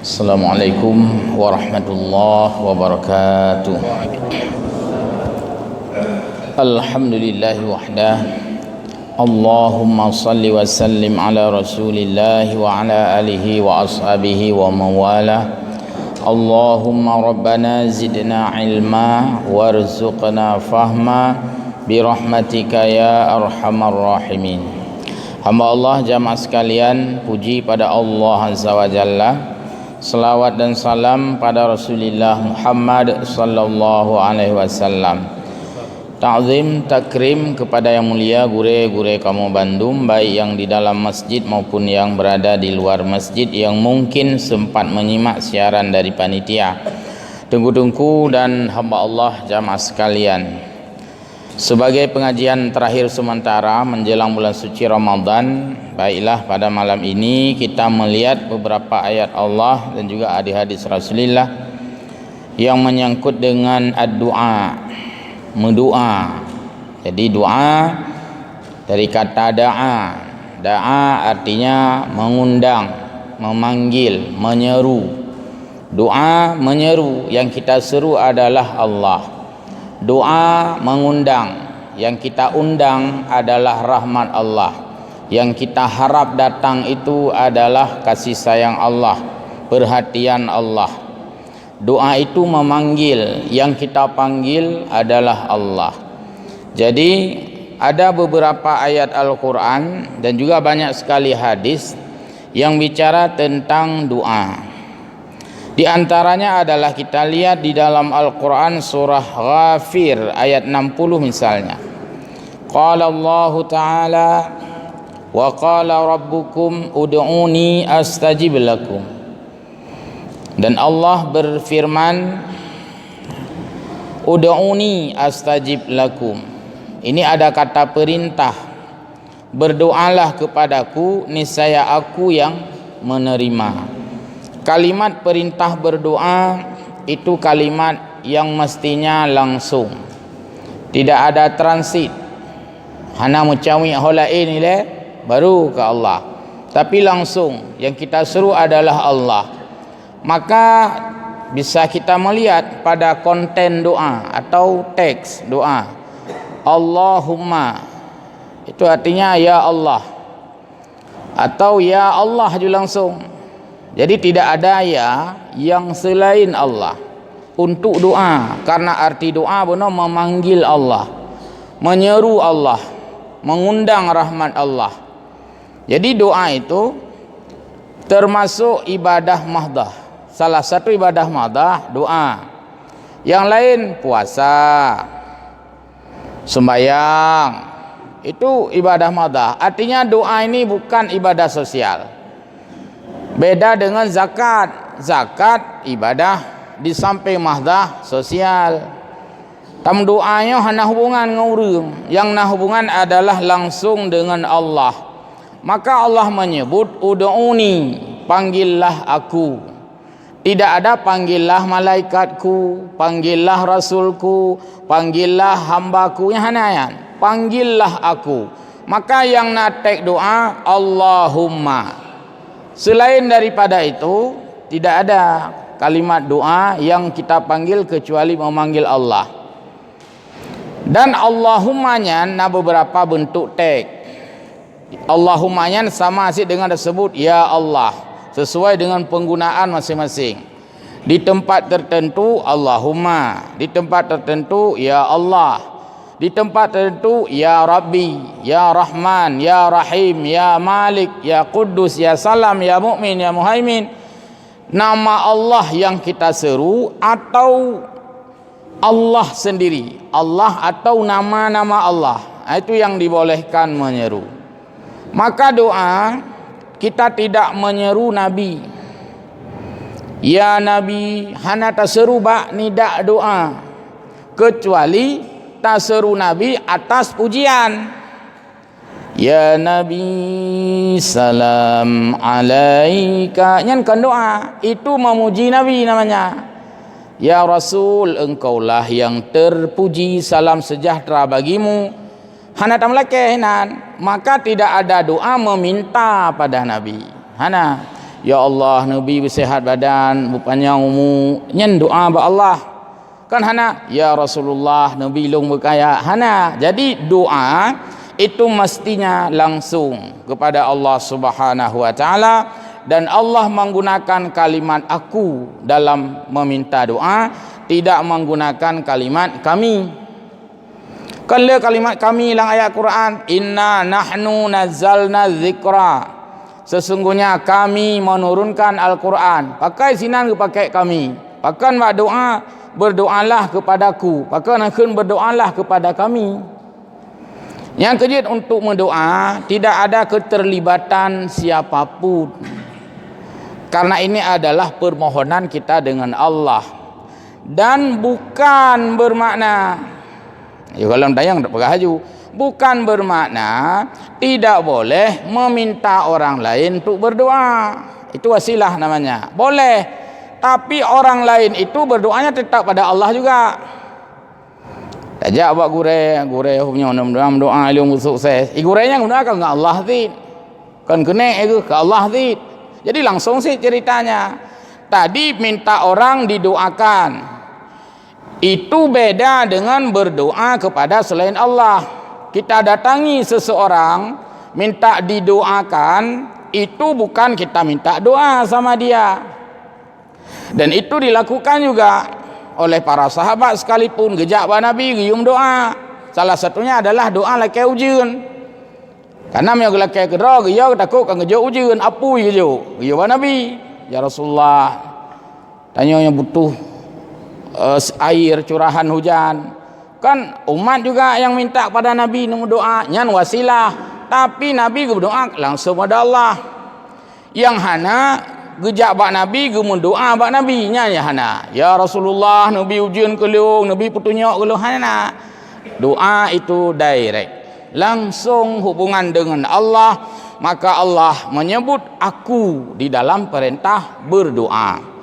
Assalamualaikum warahmatullahi wabarakatuh. Alhamdulillahi wahdah. Allahumma salli wa sallim ala rasulillahi wa ala alihi wa ashabihi wa mawalah. Allahumma rabbana zidna ilma warzuqna fahma birahmatika ya arhamar rahimin. Hamba Allah jamaah sekalian, puji pada Allah Azza wa Jalla. Salawat dan salam pada Rasulullah Muhammad sallallahu alaihi wasallam. Ta'zim takrim kepada yang mulia gure-gure kaum Bandung, baik yang di dalam masjid maupun yang berada di luar masjid yang mungkin sempat menyimak siaran dari panitia. Tunggu-tunggu dan hamba Allah jamaah sekalian. Sebagai pengajian terakhir sementara menjelang bulan suci Ramadan, baiklah pada malam ini kita melihat beberapa ayat Allah dan juga hadis Rasulullah yang menyangkut dengan ad-du'a, mendoa. Jadi doa dari kata da'a. Da'a artinya mengundang, memanggil, menyeru. Doa menyeru, yang kita seru adalah Allah. Doa mengundang, yang kita undang adalah rahmat Allah. Yang kita harap datang itu adalah kasih sayang Allah, perhatian Allah. Doa itu memanggil, yang kita panggil adalah Allah. Jadi ada beberapa ayat Al-Quran dan juga banyak sekali hadis yang bicara tentang doa. Di antaranya adalah kita lihat di dalam Al-Quran surah Ghafir ayat 60 misalnya. Qala Allah Ta'ala wa qala rabbukum ud'uni astajib lakum. Dan Allah berfirman, ud'uni astajib lakum. Ini ada kata perintah, berdoalah kepadaku niscaya aku yang menerima. Kalimat perintah berdoa itu kalimat yang mestinya langsung, tidak ada transit. Hana mucawi holain ile baru ke Allah, tapi langsung yang kita seru adalah Allah. Maka bisa kita melihat pada konten doa atau teks doa, Allahumma itu artinya ya Allah, atau ya Allah juga langsung. Jadi tidak ada ya yang selain Allah untuk doa, karena arti doa benar memanggil Allah, menyeru Allah, mengundang rahmat Allah. Jadi doa itu termasuk ibadah mahdah. Salah satu ibadah mahdah doa. Yang lain puasa, sembahyang, itu ibadah mahdah. Artinya doa ini bukan ibadah sosial. Beda dengan zakat. Zakat ibadah di samping mahdah sosial. Tam doanya hana hubungan dengan orang. Yang na hubungan adalah langsung dengan Allah. Maka Allah menyebut ud'uni, panggillah aku. Tidak ada panggillah malaikatku, panggillah rasulku, panggillah hambaku, yang hanayan. Panggillah aku. Maka yang natek doa Allahumma. Selain daripada itu tidak ada kalimat doa yang kita panggil kecuali memanggil Allah. Dan Allahummanya ada beberapa bentuk teks. Allahummanya sama asyik dengan disebut ya Allah, sesuai dengan penggunaan masing-masing. Di tempat tertentu Allahumma, di tempat tertentu ya Allah, di tempat tertentu ya Rabbi, ya Rahman, ya Rahim, ya Malik, ya Quddus, ya Salam, ya Mu'min, ya Muhaimin. Nama Allah yang kita seru atau Allah sendiri, Allah atau nama-nama Allah, itu yang dibolehkan menyeru. Maka doa kita tidak menyeru Nabi. Ya Nabi, hana taseru ba nida doa, kecuali taseru Nabi atas pujian. Ya Nabi salam alaika, nyankan doa itu memuji Nabi namanya. Ya Rasul, engkaulah yang terpuji, salam sejahtera bagimu. Hana tamlake hinan, maka tidak ada doa meminta pada Nabi. Hana Ya Allah, Nabi bersihat badan, berpanjang umur, nyen doa ba Allah. Kan hana, ya Rasulullah, Nabi long berkaya. Hana. Jadi doa itu mestinya langsung kepada Allah Subhanahu wa taala, dan Allah menggunakan kalimat aku dalam meminta doa, tidak menggunakan kalimat kami. Kalau kalimat kami dalam ayat Quran, inna nahnu nazzalna dzikra, sesungguhnya kami menurunkan Al-Quran. Pakai sinan ke pakai kami. Pakai buat doa, berdoalah kepadaku. Pakai nakun berdoalah kepada kami. Yang kejut untuk mendoa, tidak ada keterlibatan siapapun. Karena ini adalah permohonan kita dengan Allah. Dan bukan bermakna, ya kalau tayang tak pakai haju, bukan bermakna tidak boleh meminta orang lain untuk berdoa. Itu wasilah namanya. Boleh, tapi orang lain itu berdoanya tetap pada Allah juga. Tajak buat gure punya dalam doa ilmu sukses. Gurenya gunakan ke Allah zid. Kan kena itu ke Allah zid. Jadi langsung sih ceritanya. Tadi minta orang didoakan. Itu beda dengan berdoa kepada selain Allah. Kita datangi seseorang minta didoakan, itu bukan kita minta doa sama dia. Dan itu dilakukan juga oleh para sahabat sekalipun. Gejak ba Nabi gium doa. Salah satunya adalah doa lakai ujian. Karena yang lakai kedra dia takut kan gejak ujian, apa gejak? Gium ba Nabi, ya Rasulullah, tanya yang butuh air curahan hujan. Kan umat juga yang minta pada Nabi doa, nyan wasilah, tapi Nabi berdoa langsung pada Allah. Yang hana gejak bak Nabi doa bak Nabi nya ya hana, ya Rasulullah, Nabi ujian kelung, Nabi petunjuk kelung, hana. Doa itu direct, langsung hubungan dengan Allah. Maka Allah menyebut aku di dalam perintah berdoa.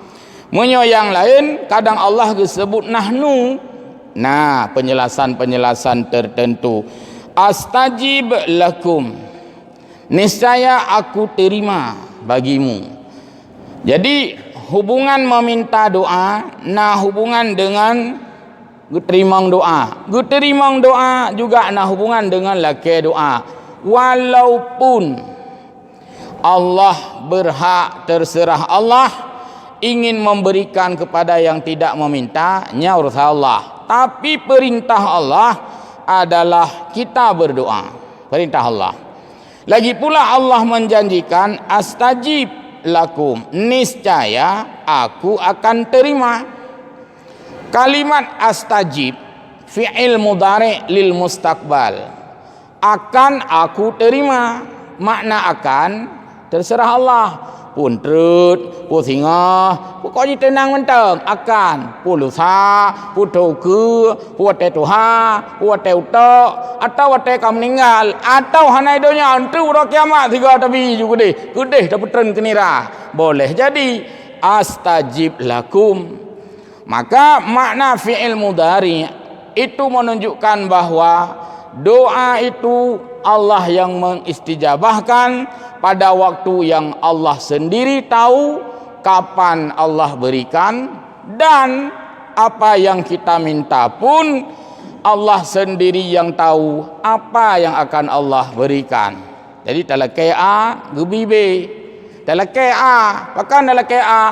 Menyo yang lain kadang Allah disebut nahnu. Nah, penjelasan-penjelasan tertentu. Astajib lakum, niscaya aku terima bagimu. Jadi hubungan meminta doa, nah hubungan dengan geterimang doa. Geterimang doa juga nah hubungan dengan laki doa. Walaupun Allah berhak, terserah Allah ingin memberikan kepada yang tidak meminta, nya urusan Allah. Tapi perintah Allah adalah kita berdoa. Perintah Allah. Lagi pula Allah menjanjikan astajib lakum, niscaya aku akan terima. Kalimat astajib fi'il mudhari' lil mustaqbal. Akan aku terima. Makna akan terserah Allah. Pun trut, pun singa, pokoknya tenang mentang akan pun lusa, pun toku, pun tetuha, pun teutok, atau kamu meninggal, atau hana idonya antu udah kiamat tiga tapi juga gede dapat tren kenira. Boleh jadi astajib lakum. Maka makna fi'il mudhari itu menunjukkan bahwa doa itu Allah yang mengistijabahkan pada waktu yang Allah sendiri tahu kapan Allah berikan, dan apa yang kita minta pun Allah sendiri yang tahu apa yang akan Allah berikan. Jadi talakai A gebi B, talakai A bahkan talakai A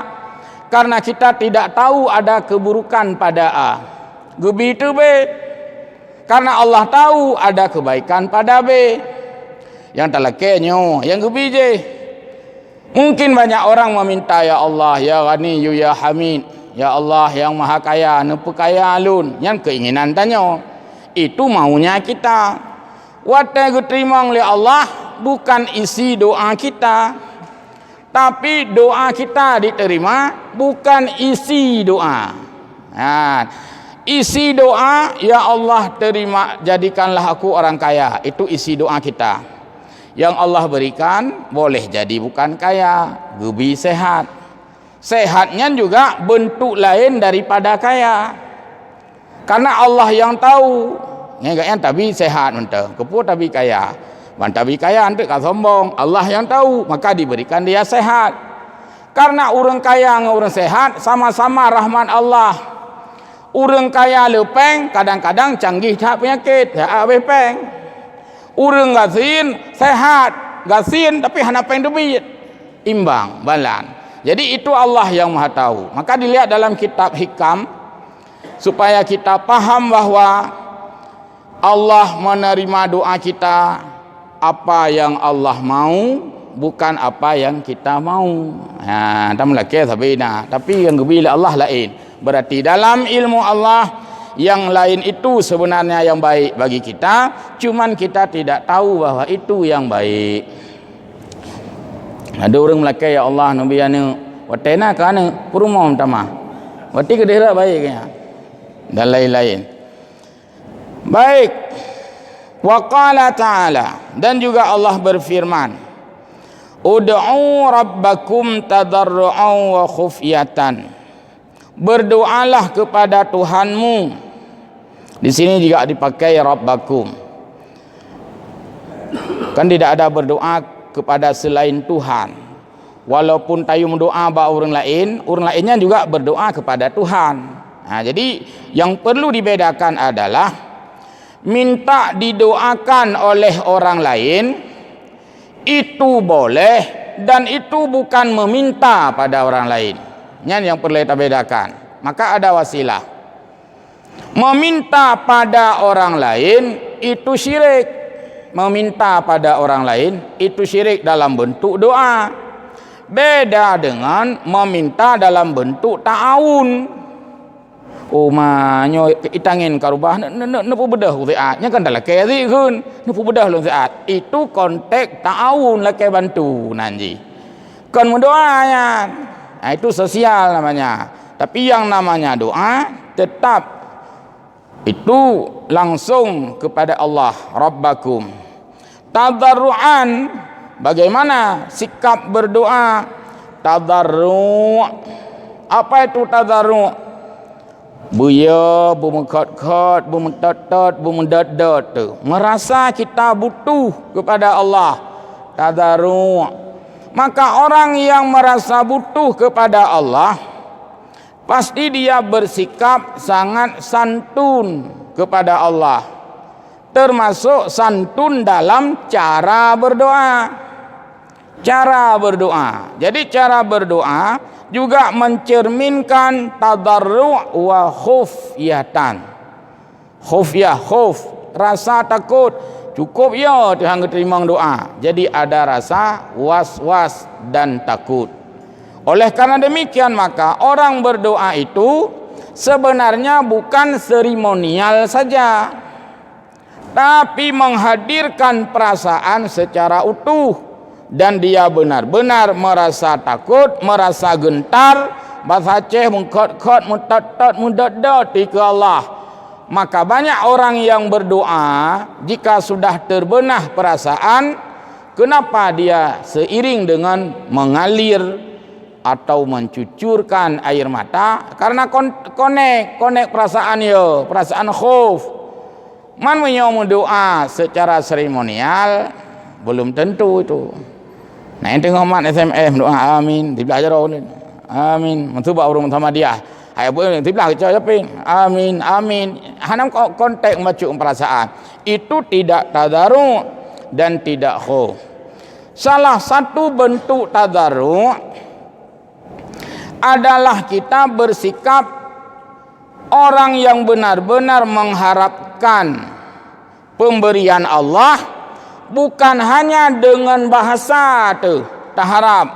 karena kita tidak tahu ada keburukan pada A. Gebi itu B karena Allah tahu ada kebaikan pada B. Yang talakainya yang gebi je. Mungkin banyak orang meminta, ya Allah, ya Ghani, ya Hamid, ya Allah yang maha kaya, nepu kaya alun. Yang keinginan tanya itu maunya kita. Watai diterima oleh Allah bukan isi doa kita, tapi doa kita diterima bukan isi doa. Nah, isi doa, ya Allah terima, jadikanlah aku orang kaya. Itu isi doa kita. Yang Allah berikan boleh jadi bukan kaya, gebi sehat. Sehatnya juga bentuk lain daripada kaya. Karena Allah yang tahu. Yang tapi sehat mentah, kepu tapi kaya. Man tapi kaya nanti kau sombong. Allah yang tahu, maka diberikan dia sehat. Karena orang kaya dengan orang sehat sama-sama rahmat Allah. Orang kaya lepeng kadang-kadang canggih tak penyakit, tak habis peng. Orang gasin sehat, gasin tapi hana peng duit. Imbang, balan. Jadi itu Allah yang Maha tahu. Maka dilihat dalam kitab Hikam supaya kita paham bahwa Allah menerima doa kita apa yang Allah mau, bukan apa yang kita mau. Tapi yang bila Allah lain. Berarti dalam ilmu Allah yang lain itu sebenarnya yang baik bagi kita, cuman kita tidak tahu bahwa itu yang baik. Ada orang Melaka, ya Allah nabi anu watena kana purumom tama. Wati kedera baiknya. Dan lain-lain. Baik. Wa qala ta'ala, dan juga Allah berfirman, ud'u rabbakum tadarru'an wa khufyatan. Berdoalah kepada Tuhanmu. Di sini juga dipakai rabbakum. Kan tidak ada berdoa kepada selain Tuhan. Walaupun tayu mendoa ba orang lainnya juga berdoa kepada Tuhan. Nah, jadi yang perlu dibedakan adalah minta didoakan oleh orang lain itu boleh, dan itu bukan meminta pada orang lain. Ini yang perlu kita bedakan. Maka ada wasilah. Meminta pada orang lain itu syirik. Meminta pada orang lain itu syirik dalam bentuk doa. Beda dengan meminta dalam bentuk ta'awun. Manyo itangin karubah nepu bedah uziat nya kan dalam kezi kun nepu bedah lu uziat itu konteks ta'awun lah ke bantu nanti kan mendoanya. Nah, itu sosial namanya. Tapi yang namanya doa tetap itu langsung kepada Allah Rabbakum. Tadarruan, bagaimana sikap berdoa? Tadarru'. Apa itu tadarru'? Buya, bumengkot-kot, bumentot-tot, bumendat-dat. Merasa kita butuh kepada Allah. Tadarru'. Maka orang yang merasa butuh kepada Allah, pasti dia bersikap sangat santun kepada Allah. Termasuk santun dalam cara berdoa. Cara berdoa. Jadi cara berdoa juga mencerminkan tadarru' wa khufyatan. Khufyah, khuf, rasa takut. Cukup ya Tuhan terima doa. Jadi ada rasa was-was dan takut. Oleh karena demikian maka orang berdoa itu sebenarnya bukan seremonial saja, tapi menghadirkan perasaan secara utuh, dan dia benar-benar merasa takut, merasa gentar, bahasa Aceh mengkot-kot, mutat-tot, mudat-dot ke Allah. Maka banyak orang yang berdoa jika sudah terbenah perasaan, kenapa dia seiring dengan mengalir atau mencucurkan air mata? Karena konek perasaan ya, perasaan khauf. Man menyom doa secara seremonial belum tentu itu. Nah, ente ngomat SMS doa amin, dibelajar amin, mencoba orang sama dia. Ayat boleh tiba kita japing. Amin, amin. Hanam konteks macam perasaan. Itu tidak tadarru' dan tidak khauf. Salah satu bentuk tadarru' adalah kita bersikap orang yang benar-benar mengharapkan pemberian Allah, bukan hanya dengan bahasa tu taharap,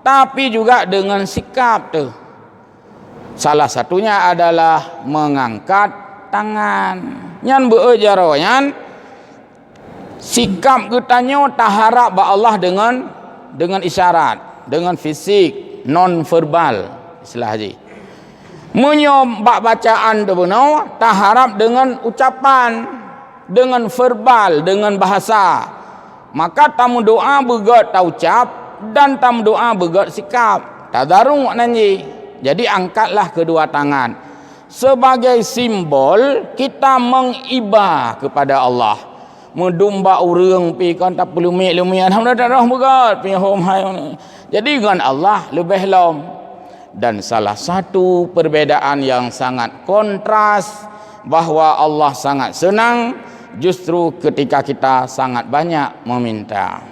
tapi juga dengan sikap tu. Salah satunya adalah mengangkat tangan. Nyan beujaro nyan sikap kitanya taharap ba Allah dengan isyarat, dengan fisik, non verbal istilah haji. Menyom bacaan tu benar taharap dengan ucapan, dengan verbal, dengan bahasa. Maka tamu doa begat taucap dan tamu doa begat sikap. Tadarru' nanti. Jadi angkatlah kedua tangan. Sebagai simbol kita mengibah kepada Allah. Medumba urang pi kan tak perlu lumik alhamdulillah begat pi hom hai. Jadi dengan Allah lebih lom. Dan salah satu perbezaan yang sangat kontras bahawa Allah sangat senang justru ketika kita sangat banyak meminta.